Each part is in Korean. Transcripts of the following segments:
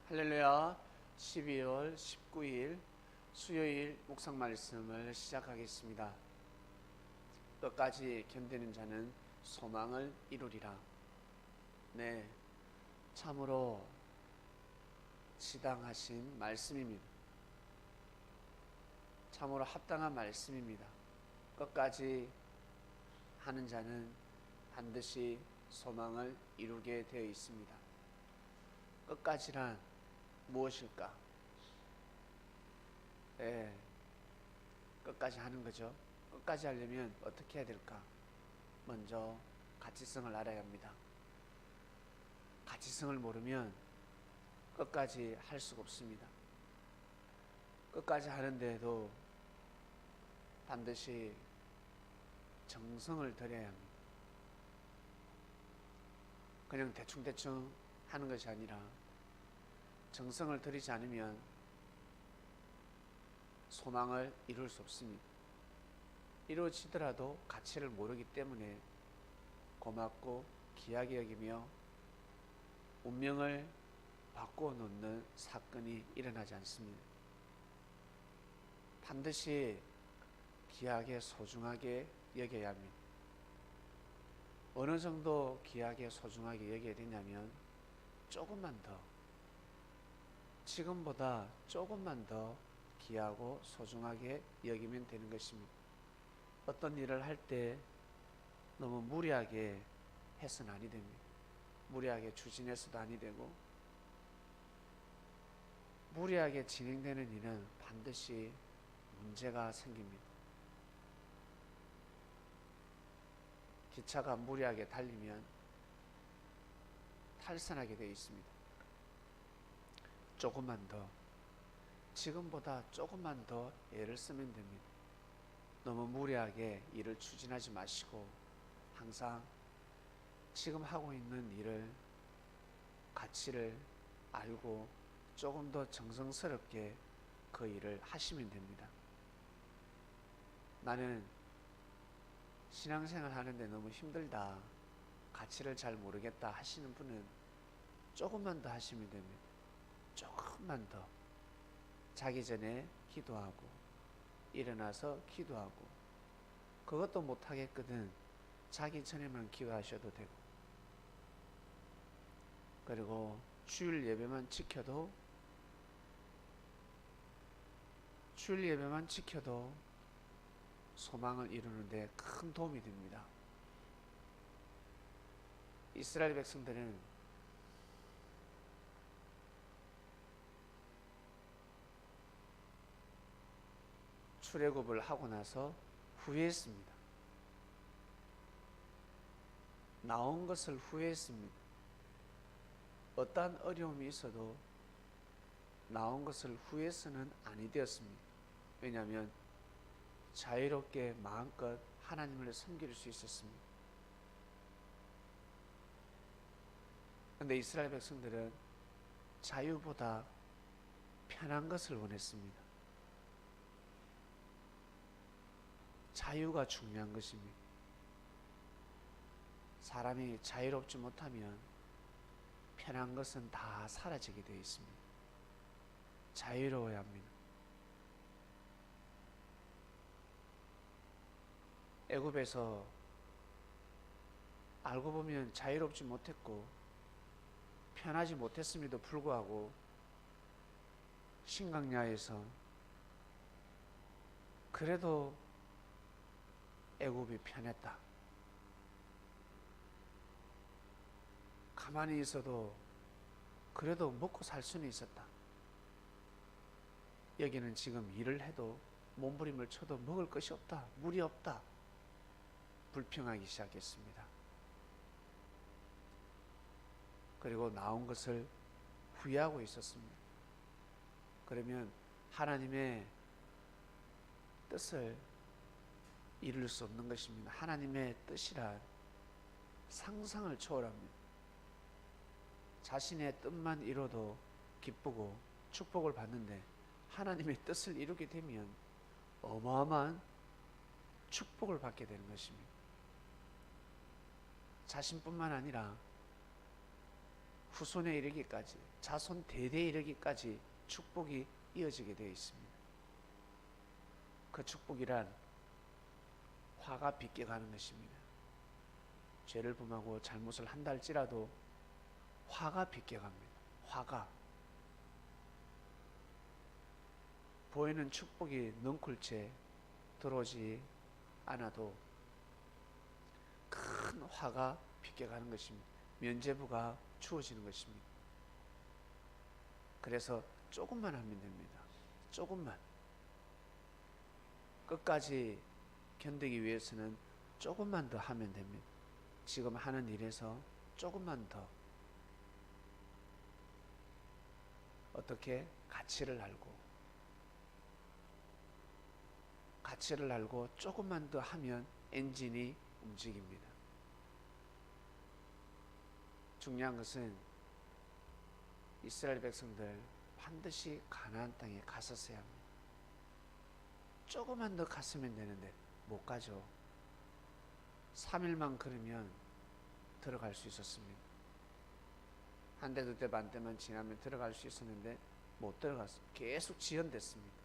할렐루야. 12월 19일 수요일 묵상 말씀을 시작하겠습니다. 끝까지 견디는 자는 소망을 이루리라. 네, 참으로 지당하신 말씀입니다. 참으로 합당한 말씀입니다. 끝까지 하는 자는 반드시 소망을 이루게 되어 있습니다. 끝까지란 무엇일까? 끝까지 하는 거죠. 끝까지 하려면 어떻게 해야 될까? 먼저 가치성을 알아야 합니다. 가치성을 모르면 끝까지 할 수가 없습니다. 끝까지 하는데도 반드시 정성을 들여야 합니다. 그냥 대충대충 하는 것이 아니라 정성을 들이지 않으면 소망을 이룰 수 없습니다. 이루어지더라도 가치를 모르기 때문에 고맙고 귀하게 여기며 운명을 바꾸어 놓는 사건이 일어나지 않습니다. 반드시 귀하게 소중하게 여겨야 합니다. 어느 정도 귀하게 소중하게 여겨야 되냐면 조금만 더, 지금보다 조금만 더 귀하고 소중하게 여기면 되는 것입니다. 어떤 일을 할 때 너무 무리하게 해서는 아니 됩니다. 무리하게 추진해서도 아니 되고, 무리하게 진행되는 일은 반드시 문제가 생깁니다. 기차가 무리하게 달리면 탈선하게 되어 있습니다. 조금만 더, 지금보다 조금만 더 애를 쓰면 됩니다. 너무 무리하게 일을 추진하지 마시고 항상 지금 하고 있는 일을 가치를 알고 조금 더 정성스럽게 그 일을 하시면 됩니다. 나는 신앙생활 하는데 너무 힘들다, 가치를 잘 모르겠다 하시는 분은 조금만 더 하시면 됩니다. 조금만 더. 자기 전에 기도하고 일어나서 기도하고, 그것도 못하겠거든 자기 전에만 기도하셔도 되고, 그리고 주일 예배만 지켜도 소망을 이루는데 큰 도움이 됩니다. 이스라엘 백성들은 출애굽을 하고 나서 후회했습니다. 나온 것을 후회했습니다. 어떠한 어려움이 있어도 나온 것을 후회해서는 아니 되었습니다. 왜냐하면 자유롭게 마음껏 하나님을 섬길 수 있었습니다. 그런데 이스라엘 백성들은 자유보다 편한 것을 원했습니다. 자유가 중요한 것입니다. 사람이 자유롭지 못하면 편한 것은 다 사라지게 되어 있습니다. 자유로워야 합니다. 애굽에서 알고 보면 자유롭지 못했고 편하지 못했음에도 불구하고 신강야에서 그래도 애굽이 편했다, 가만히 있어도 그래도 먹고 살 수는 있었다, 여기는 지금 일을 해도 몸부림을 쳐도 먹을 것이 없다, 물이 없다, 불평하기 시작했습니다. 그리고 나온 것을 후회하고 있었습니다. 그러면 하나님의 뜻을 이룰 수 없는 것입니다. 하나님의 뜻이란 상상을 초월합니다. 자신의 뜻만 이뤄도 기쁘고 축복을 받는데 하나님의 뜻을 이루게 되면 어마어마한 축복을 받게 되는 것입니다. 자신뿐만 아니라 후손에 이르기까지, 자손 대대에 이르기까지 축복이 이어지게 되어 있습니다. 그 축복이란 화가 빗겨가는 것입니다. 죄를 범하고 잘못을 한다 할지라도 화가 빗겨갑니다. 화가. 보이는 축복이 능쿨채 들어오지 않아도 큰 화가 빗겨가는 것입니다. 면죄부가 주어지는 것입니다. 그래서 조금만 하면 됩니다. 조금만. 끝까지 견디기 위해서는 조금만 더 하면 됩니다. 지금 하는 일에서 조금만 더 어떻게 가치를 알고 조금만 더 하면 엔진이 움직입니다. 중요한 것은 이스라엘 백성들 반드시 가나안 땅에 갔었어야 합니다. 조금만 더 갔으면 되는데 못 가죠. 3일만 걸으면 들어갈 수 있었습니다. 한 대, 두 대, 반 대만 지나면 들어갈 수 있었는데 못 들어갔어요. 계속 지연됐습니다.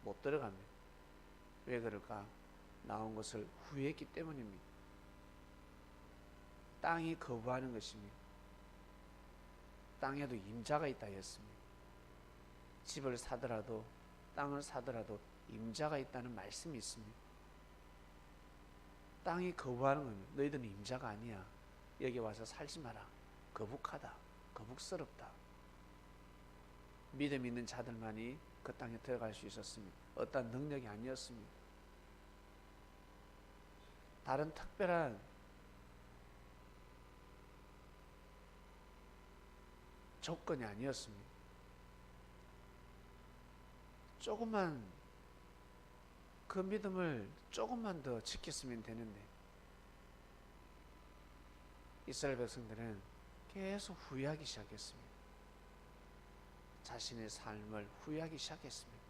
못 들어갑니다. 왜 그럴까? 나온 것을 후회했기 때문입니다. 땅이 거부하는 것입니다. 땅에도 임자가 있다 했습니다. 집을 사더라도 땅을 사더라도 임자가 있다는 말씀이 있습니다. 땅이 거부하는 건 너희들은 임자가 아니야. 여기 와서 살지 마라. 거북하다. 거북스럽다. 믿음 있는 자들만이 그 땅에 들어갈 수 있었습니다. 어떤 능력이 아니었습니다. 다른 특별한 조건이 아니었습니다. 조금만 그 믿음을 조금만 더 지켰으면 되는데 이스라엘 백성들은 계속 후회하기 시작했습니다. 자신의 삶을 후회하기 시작했습니다.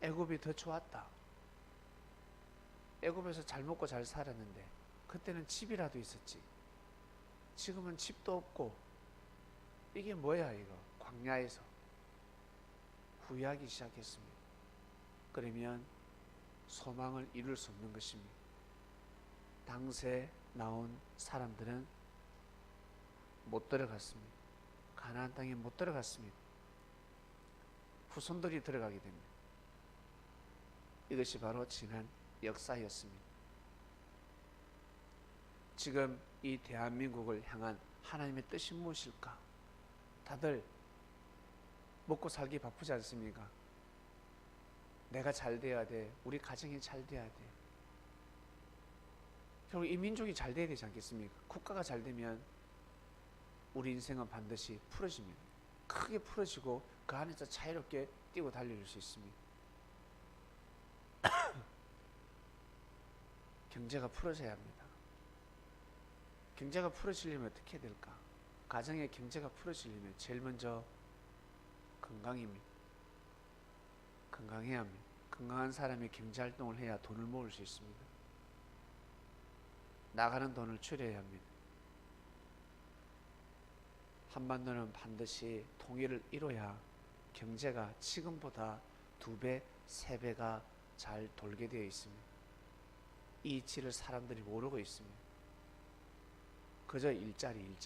애굽이 더 좋았다. 애굽에서 잘 먹고 잘 살았는데 그때는 집이라도 있었지. 지금은 집도 없고 이게 뭐야 이거. 광야에서 후회하기 시작했습니다. 그러면 소망을 이룰 수 없는 것입니다. 당시에 나온 사람들은 못 들어갔습니다. 가나안 땅에 못 들어갔습니다. 후손들이 들어가게 됩니다. 이것이 바로 지난 역사였습니다. 지금 이 대한민국을 향한 하나님의 뜻이 무엇일까? 다들 먹고 살기 바쁘지 않습니까? 내가 잘 돼야 돼. 우리 가정이 잘 돼야 돼. 결국 이 민족이 잘 돼야 되지 않겠습니까? 국가가 잘 되면 우리 인생은 반드시 풀어집니다. 크게 풀어지고 그 안에서 자유롭게 뛰고 달릴 수 있습니다. 경제가 풀어져야 합니다. 경제가 풀어지려면 어떻게 해야 될까? 가정의 경제가 풀어지려면 제일 먼저 건강입니다. 건강해야 합니다. 건강한 사람이 경제활동을 해야 돈을 모을 수 있습니다. 나가는 돈을 줄여야 합니다. 한반도는 반드시 통일을 이뤄야 경제가 지금보다 2배, 3배가 잘 돌게 되어 있습니다. 이 이치를 사람들이 모르고 있습니다. 그저 일자리.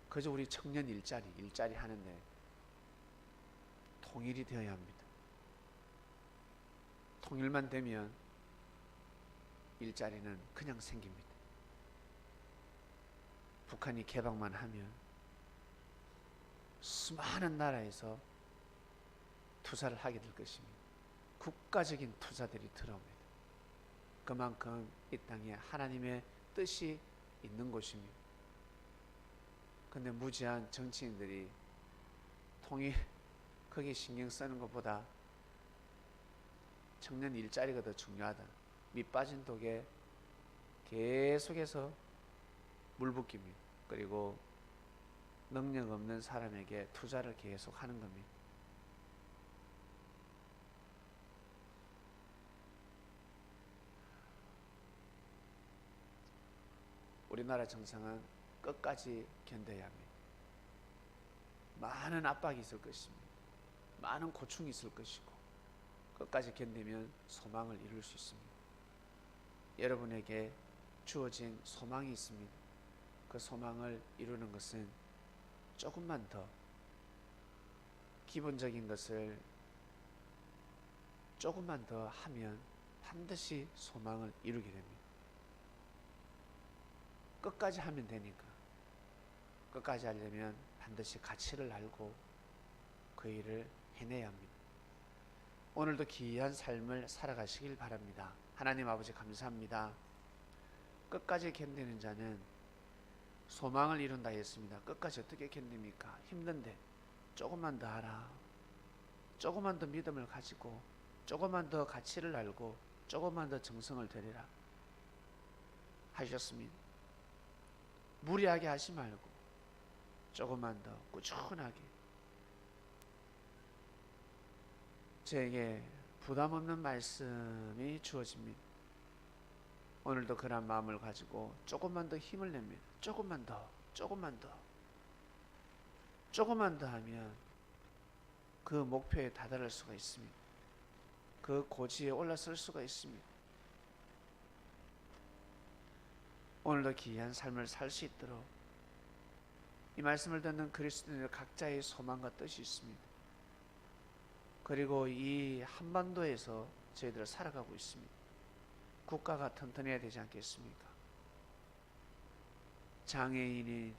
그저 우리 청년 일자리 하는데 통일이 되어야 합니다. 통일만 되면 일자리는 그냥 생깁니다. 북한이 개방만 하면 수많은 나라에서 투자를 하게 될 것입니다. 국가적인 투자들이 들어옵니다. 그만큼 이 땅에 하나님의 뜻이 있는 곳입니다. 근데 무지한 정치인들이 통일 거기 신경 쓰는 것보다 청년 일자리가 더 중요하다. 밑 빠진 독에 계속해서 물 붓깁니다. 그리고 능력 없는 사람에게 투자를 계속 하는 겁니다. 우리나라 정상은 끝까지 견뎌야 합니다. 많은 압박이 있을 것입니다. 많은 고충이 있을 것이고 끝까지 견디면 소망을 이룰 수 있습니다. 여러분에게 주어진 소망이 있습니다. 그 소망을 이루는 것은 조금만 더 기본적인 것을 조금만 더 하면 반드시 소망을 이루게 됩니다. 끝까지 하면 되니까. 끝까지 하려면 반드시 가치를 알고 그 일을 해내야 합니다. 오늘도 귀한 삶을 살아가시길 바랍니다. 하나님 아버지 감사합니다. 끝까지 견디는 자는 소망을 이룬다 했습니다. 끝까지 어떻게 견딥니까? 힘든데 조금만 더 하라. 조금만 더 믿음을 가지고 조금만 더 가치를 알고 조금만 더 정성을 들이라 하셨습니다. 무리하게 하지 말고 조금만 더 꾸준하게 저에게 부담 없는 말씀이 주어집니다. 오늘도 그런 마음을 가지고 조금만 더 힘을 냅니다. 조금만 더 하면 그 목표에 다다를 수가 있습니다. 그 고지에 올라설 수가 있습니다. 오늘도 귀한 삶을 살 수 있도록 이 말씀을 듣는 그리스도인들 각자의 소망과 뜻이 있습니다. 그리고 이 한반도에서 저희들 살아가고 있습니다. 국가가 튼튼해야 되지 않겠습니까? 장애인인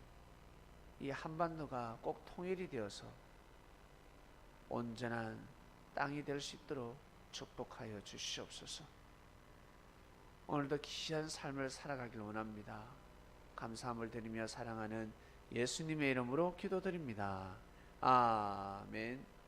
이 한반도가 꼭 통일이 되어서 온전한 땅이 될 수 있도록 축복하여 주시옵소서. 오늘도 귀한 삶을 살아가길 원합니다. 감사함을 드리며 사랑하는 예수님의 이름으로 기도드립니다. 아멘.